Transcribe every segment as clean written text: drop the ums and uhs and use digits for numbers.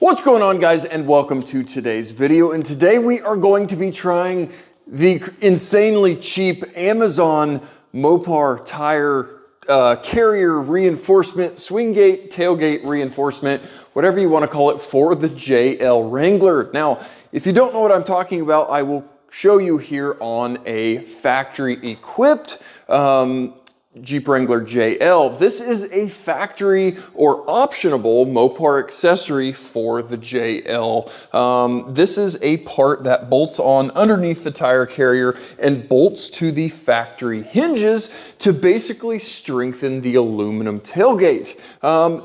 What's going on, guys, and welcome to today's video. And today we are going to be trying the insanely cheap Amazon Mopar tire carrier reinforcement, swing gate, tailgate reinforcement, whatever you want to call it, for the JL Wrangler. Now, if you don't know what I'm talking about, I will show you here on a factory equipped Jeep Wrangler JL. This is a factory or optionable Mopar accessory for the JL. This is a part that bolts on underneath the tire carrier and bolts to the factory hinges to basically strengthen the aluminum tailgate.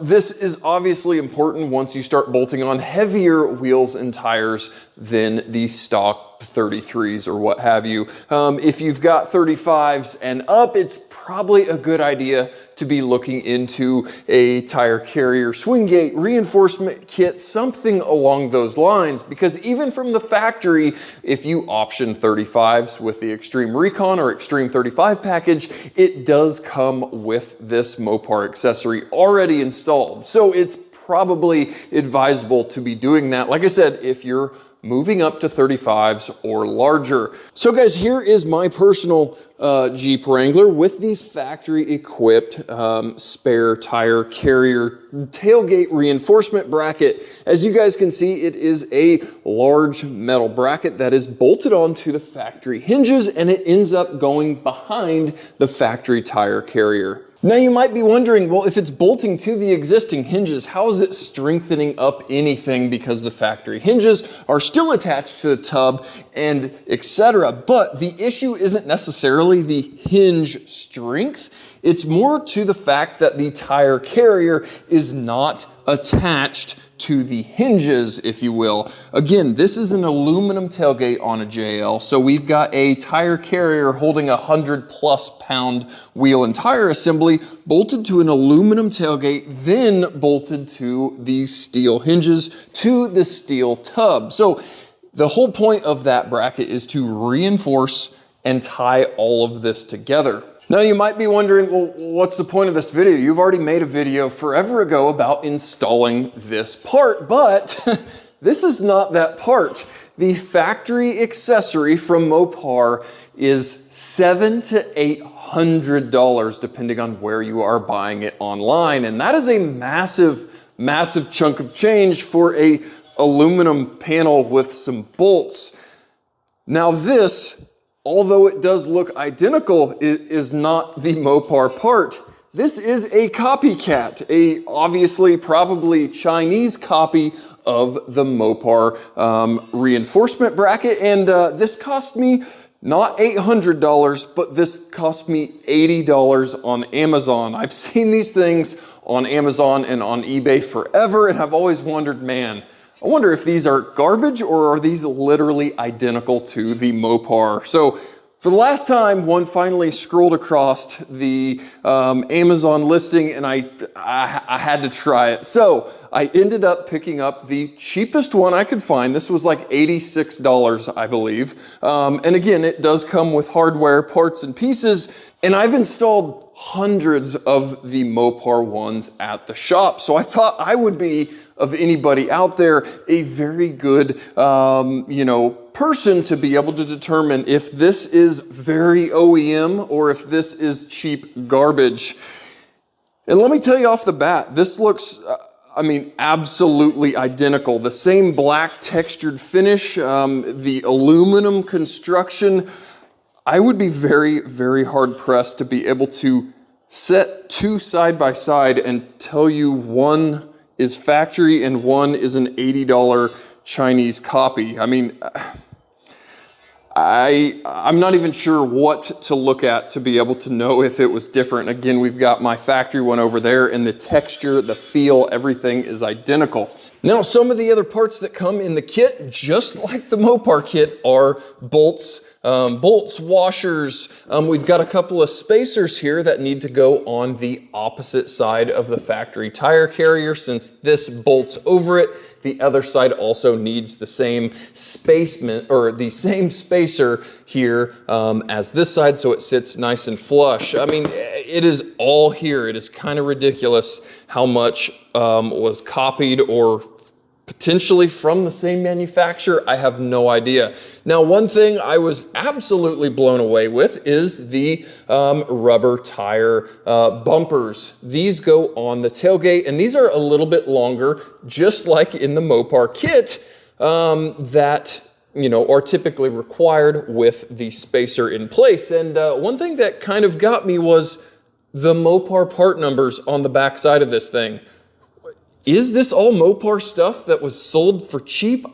This is obviously important once you start bolting on heavier wheels and tires than the stock 33s or what have you. If you've got 35s and up, it's probably a good idea to be looking into a tire carrier swing gate reinforcement kit, something along those lines, because even from the factory, if you option 35s with the Extreme Recon or Extreme 35 package, it does come with this Mopar accessory already installed. So it's probably advisable to be doing that. Like I said, if you're moving up to 35s or larger. So guys, here is my personal Jeep Wrangler with the factory equipped spare tire carrier tailgate reinforcement bracket. As you guys can see, it is a large metal bracket that is bolted onto the factory hinges, and it ends up going behind the factory tire carrier. Now you might be wondering, well, if it's bolting to the existing hinges, how is it strengthening up anything, because the factory hinges are still attached to the tub and etc. But the issue isn't necessarily the hinge strength. It's more to the fact that the tire carrier is not attached to the hinges, if you will. Again, this is an aluminum tailgate on a JL, so we've got a tire carrier holding a 100+ pound wheel and tire assembly bolted to an aluminum tailgate, then bolted to these steel hinges to the steel tub. So the whole point of that bracket is to reinforce and tie all of this together. Now you might be wondering, well, what's the point of this video? You've already made a video forever ago about installing this part, but this is not that part. The factory accessory from Mopar is $700 to $800 depending on where you are buying it online. And that is a massive, massive chunk of change for a aluminum panel with some bolts. Now this, although it does look identical, it is not the Mopar part. This is a copycat, a obviously probably Chinese copy of the Mopar reinforcement bracket. And this cost me not $800, but this cost me $80 on Amazon. I've seen these things on Amazon and on eBay forever, and I've always wondered, man, I wonder if these are garbage or are these literally identical to the Mopar. So for the last time, one finally scrolled across the Amazon listing, and I had to try it. So I ended up picking up the cheapest one I could find. This was like $86, I believe. And again, it does come with hardware, parts and pieces, and I've installed hundreds of the Mopar ones at the shop. So I thought I would be, of anybody out there, a very good, person to be able to determine if this is very OEM or if this is cheap garbage. And let me tell you off the bat, this looks, absolutely identical. The same black textured finish, the aluminum construction. I would be very, very hard pressed to be able to set two side by side and tell you one is factory and one is an $80 Chinese copy. I mean, I'm not even sure what to look at to be able to know if it was different. Again, we've got my factory one over there, and the texture, the feel, everything is identical. Now, some of the other parts that come in the kit, just like the Mopar kit, are bolts, washers. We've got a couple of spacers here that need to go on the opposite side of the factory tire carrier. Since this bolts over it, the other side also needs the same spacement, or the same spacer here as this side, so it sits nice and flush. I mean, it is all here. It is kind of ridiculous how much was copied or potentially from the same manufacturer. I have no idea. Now, one thing I was absolutely blown away with is the rubber tire bumpers. These go on the tailgate, and these are a little bit longer, just like in the Mopar kit that are typically required with the spacer in place. And one thing that kind of got me was the Mopar part numbers on the back side of this thing. Is this all Mopar stuff that was sold for cheap?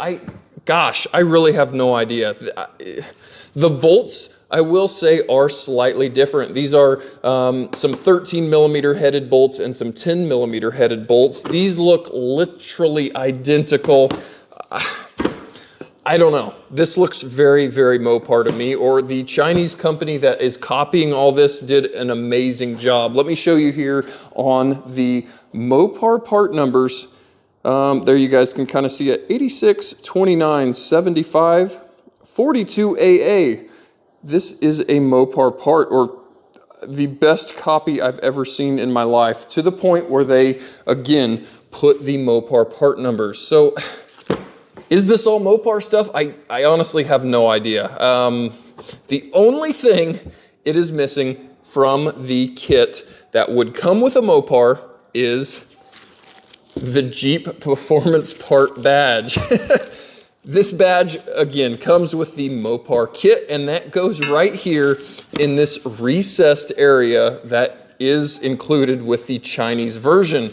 Gosh, I really have no idea. The bolts, I will say, are slightly different. These are some 13 millimeter headed bolts and some 10 millimeter headed bolts. These look literally identical. I don't know. This looks very, very Mopar to me, or the Chinese company that is copying all this did an amazing job. Let me show you here on the Mopar part numbers. There you guys can kind of see it. 86, 29, 75, 42 AA. This is a Mopar part, or the best copy I've ever seen in my life, to the point where they, again, put the Mopar part numbers. So, is this all Mopar stuff? I honestly have no idea. The only thing it is missing from the kit that would come with a Mopar is the Jeep Performance Part badge. This badge, again, comes with the Mopar kit, and that goes right here in this recessed area that is included with the Chinese version.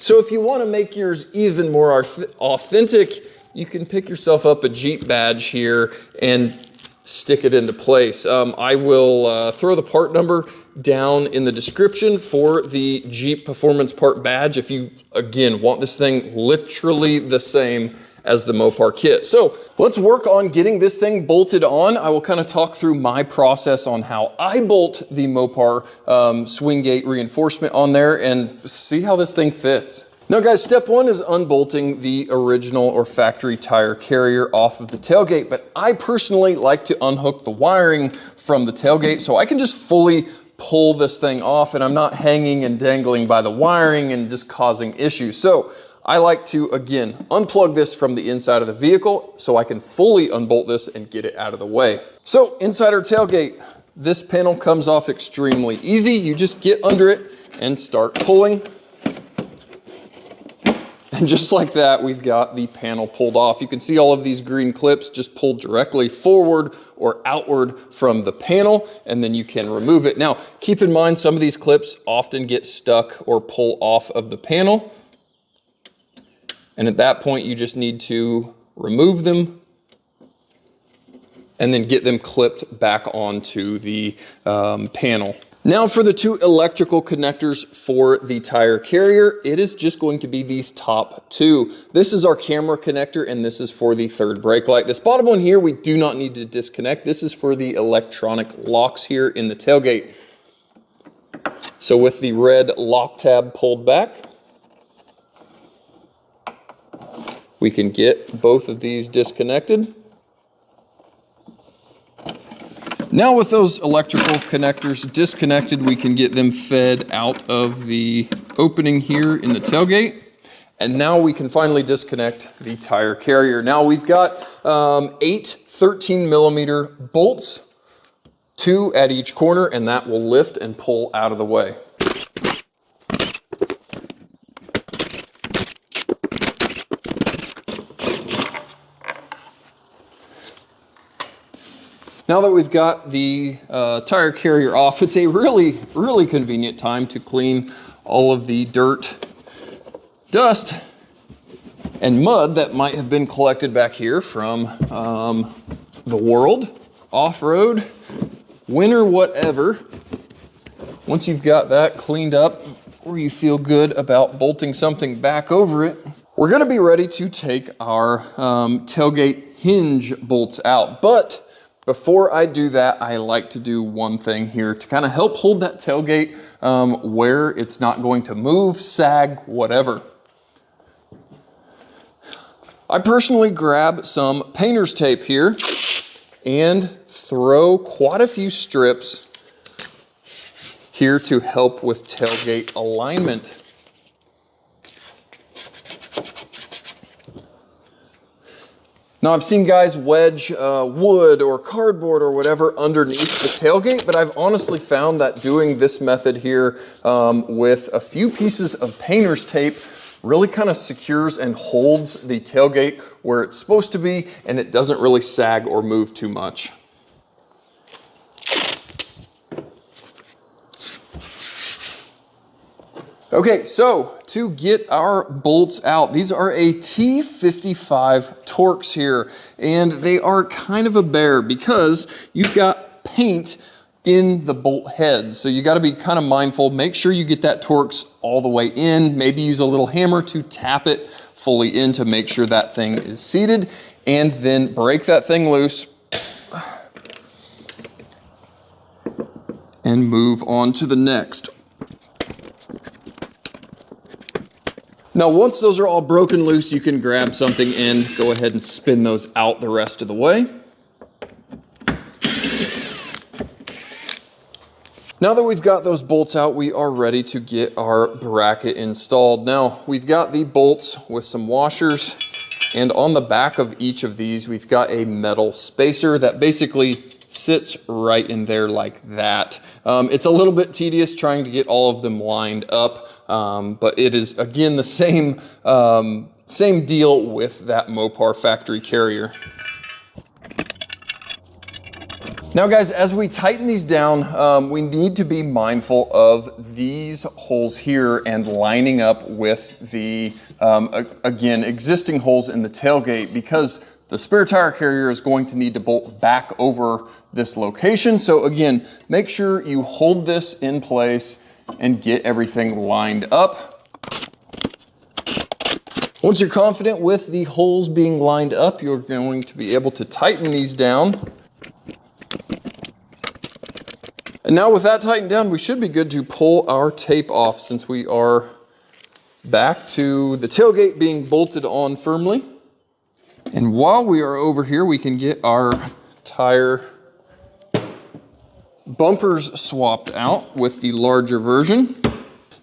So if you want to make yours even more authentic, you can pick yourself up a Jeep badge here and stick it into place. I will throw the part number down in the description for the Jeep Performance Part badge if you, again, want this thing literally the same as the Mopar kit. So let's work on getting this thing bolted on. I will kind of talk through my process on how I bolt the Mopar swing gate reinforcement on there and see how this thing fits. Now guys, step one is unbolting the original or factory tire carrier off of the tailgate, but I personally like to unhook the wiring from the tailgate so I can just fully pull this thing off and I'm not hanging and dangling by the wiring and just causing issues. So I like to, again, unplug this from the inside of the vehicle so I can fully unbolt this and get it out of the way. So inside our tailgate, this panel comes off extremely easy. You just get under it and start pulling. And just like that, we've got the panel pulled off. You can see all of these green clips just pulled directly forward or outward from the panel, and then you can remove it. Now, keep in mind, some of these clips often get stuck or pull off of the panel. And at that point, you just need to remove them and then get them clipped back onto the panel. Now for the two electrical connectors for the tire carrier, it is just going to be these top two. This is our camera connector and this is for the third brake light. This bottom one here, we do not need to disconnect. This is for the electronic locks here in the tailgate. So with the red lock tab pulled back, we can get both of these disconnected. Now with those electrical connectors disconnected, we can get them fed out of the opening here in the tailgate. And now we can finally disconnect the tire carrier. Now we've got 8 13 millimeter bolts, 2 at each corner, and that will lift and pull out of the way. Now that we've got the tire carrier off, it's a really, really convenient time to clean all of the dirt, dust, and mud that might have been collected back here from the world, off-road, winter, whatever. Once you've got that cleaned up, or you feel good about bolting something back over it, we're gonna be ready to take our tailgate hinge bolts out. But before I do that, I like to do one thing here to kind of help hold that tailgate where it's not going to move, sag, whatever. I personally grab some painter's tape here and throw quite a few strips here to help with tailgate alignment. Now I've seen guys wedge wood or cardboard or whatever underneath the tailgate, but I've honestly found that doing this method here with a few pieces of painter's tape really kind of secures and holds the tailgate where it's supposed to be, and it doesn't really sag or move too much. Okay, so to get our bolts out, these are a T55 Torx here, and they are kind of a bear because you've got paint in the bolt heads. So you gotta be kind of mindful, make sure you get that Torx all the way in, maybe use a little hammer to tap it fully in to make sure that thing is seated, and then break that thing loose and move on to the next. Now, once those are all broken loose, you can grab something and go ahead and spin those out the rest of the way. Now that we've got those bolts out, we are ready to get our bracket installed. Now, we've got the bolts with some washers, and on the back of each of these, we've got a metal spacer that basically sits right in there like that. It's a little bit tedious trying to get all of them lined up, but it is, again, the same deal with that Mopar factory carrier. Now guys, as we tighten these down, we need to be mindful of these holes here and lining up with the, again, existing holes in the tailgate, because the spare tire carrier is going to need to bolt back over this location. So again, make sure you hold this in place and get everything lined up. Once you're confident with the holes being lined up, you're going to be able to tighten these down. And now with that tightened down, we should be good to pull our tape off, since we are back to the tailgate being bolted on firmly. And while we are over here, we can get our tire bumpers swapped out with the larger version.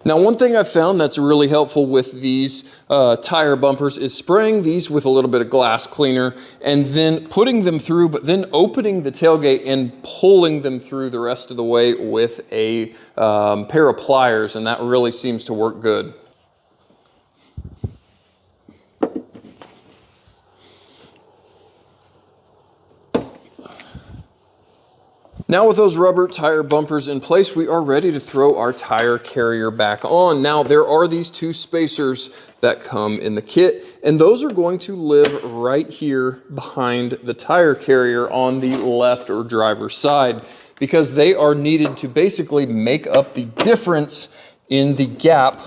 Now, one thing I've found that's really helpful with these tire bumpers is spraying these with a little bit of glass cleaner and then putting them through, but then opening the tailgate and pulling them through the rest of the way with a pair of pliers, and that really seems to work good. Now with those rubber tire bumpers in place, we are ready to throw our tire carrier back on. Now there are these two spacers that come in the kit, and those are going to live right here behind the tire carrier on the left or driver's side, because they are needed to basically make up the difference in the gap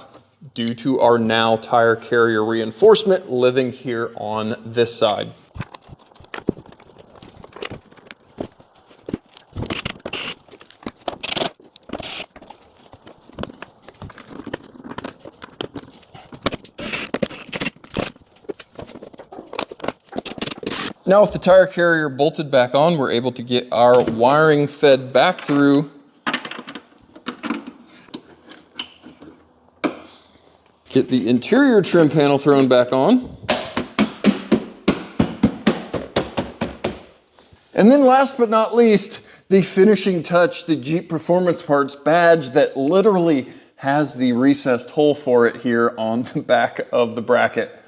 due to our now tire carrier reinforcement living here on this side. Now with the tire carrier bolted back on, we're able to get our wiring fed back through. Get the interior trim panel thrown back on. And then last but not least, the finishing touch, the Jeep Performance Parts badge that literally has the recessed hole for it here on the back of the bracket.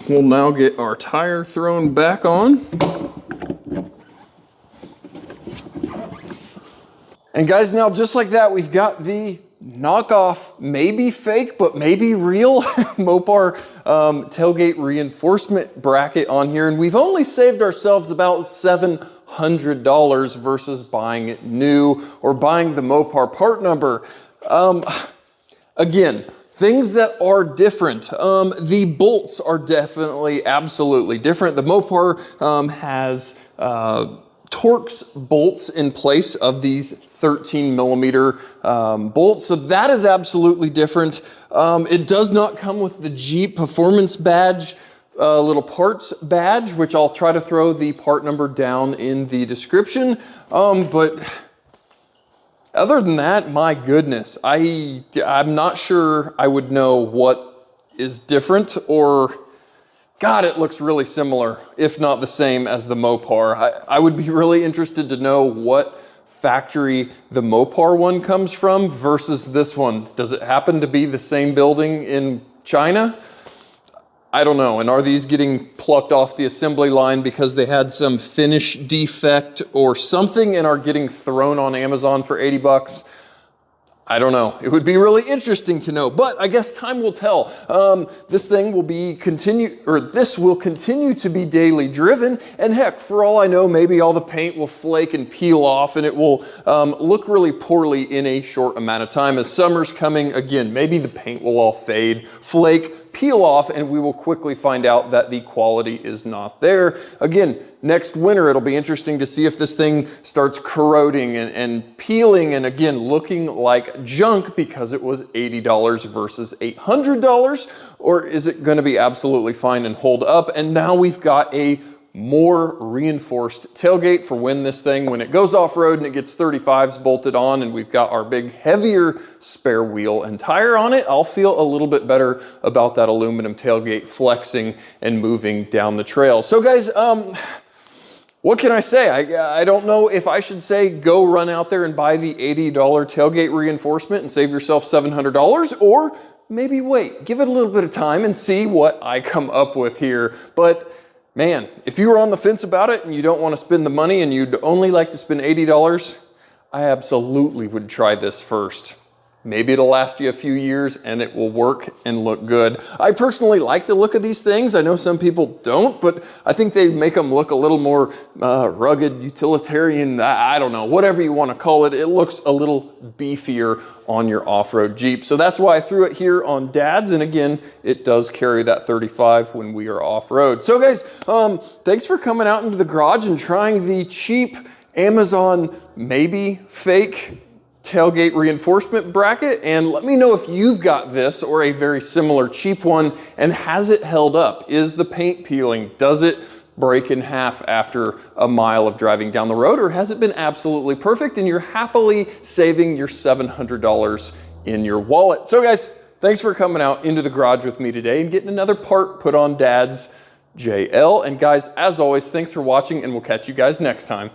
We'll now get our tire thrown back on. And guys, now just like that, we've got the knockoff, maybe fake, but maybe real Mopar tailgate reinforcement bracket on here. And we've only saved ourselves about $700 versus buying it new or buying the Mopar part number. Again, things that are different. The bolts are definitely absolutely different. The Mopar has Torx bolts in place of these 13 millimeter bolts. So that is absolutely different. It does not come with the Jeep Performance badge, little parts badge, which I'll try to throw the part number down in the description. But Other than that, my goodness, I'm not sure I would know what is different, or God, it looks really similar, if not the same as the Mopar. I would be really interested to know what factory the Mopar one comes from versus this one. Does it happen to be the same building in China? I don't know. And are these getting plucked off the assembly line because they had some finish defect or something and are getting thrown on Amazon for 80 bucks? I don't know. It would be really interesting to know, but I guess time will tell. This thing will this will continue to be daily driven, and heck, for all I know, maybe all the paint will flake and peel off, and it will look really poorly in a short amount of time. As summer's coming, again, maybe the paint will all fade, flake, peel off, and we will quickly find out that the quality is not there. Again, next winter, it'll be interesting to see if this thing starts corroding and peeling, and again, looking like junk because it was $80 versus $800, or is it going to be absolutely fine and hold up? And now we've got a more reinforced tailgate for when it goes off-road and it gets 35s bolted on, and we've got our big heavier spare wheel and tire on it. I'll feel a little bit better about that aluminum tailgate flexing and moving down the trail. So guys, what can I say? I don't know if I should say go run out there and buy the $80 tailgate reinforcement and save yourself $700, or maybe wait, give it a little bit of time and see what I come up with here. But man, if you were on the fence about it and you don't want to spend the money and you'd only like to spend $80, I absolutely would try this first. Maybe it'll last you a few years and it will work and look good. I personally like the look of these things. I know some people don't, but I think they make them look a little more rugged, utilitarian, I don't know, whatever you want to call it. It looks a little beefier on your off-road Jeep. So that's why I threw it here on Dad's. And again, it does carry that 35 when we are off-road. So guys, thanks for coming out into the garage and trying the cheap Amazon, maybe fake tailgate reinforcement bracket, and let me know if you've got this or a very similar cheap one, and has it held up? Is the paint peeling? Does it break in half after a mile of driving down the road, or has it been absolutely perfect and you're happily saving your $700 in your wallet? So guys, thanks for coming out into the garage with me today and getting another part put on Dad's JL. And guys, as always, thanks for watching, and we'll catch you guys next time.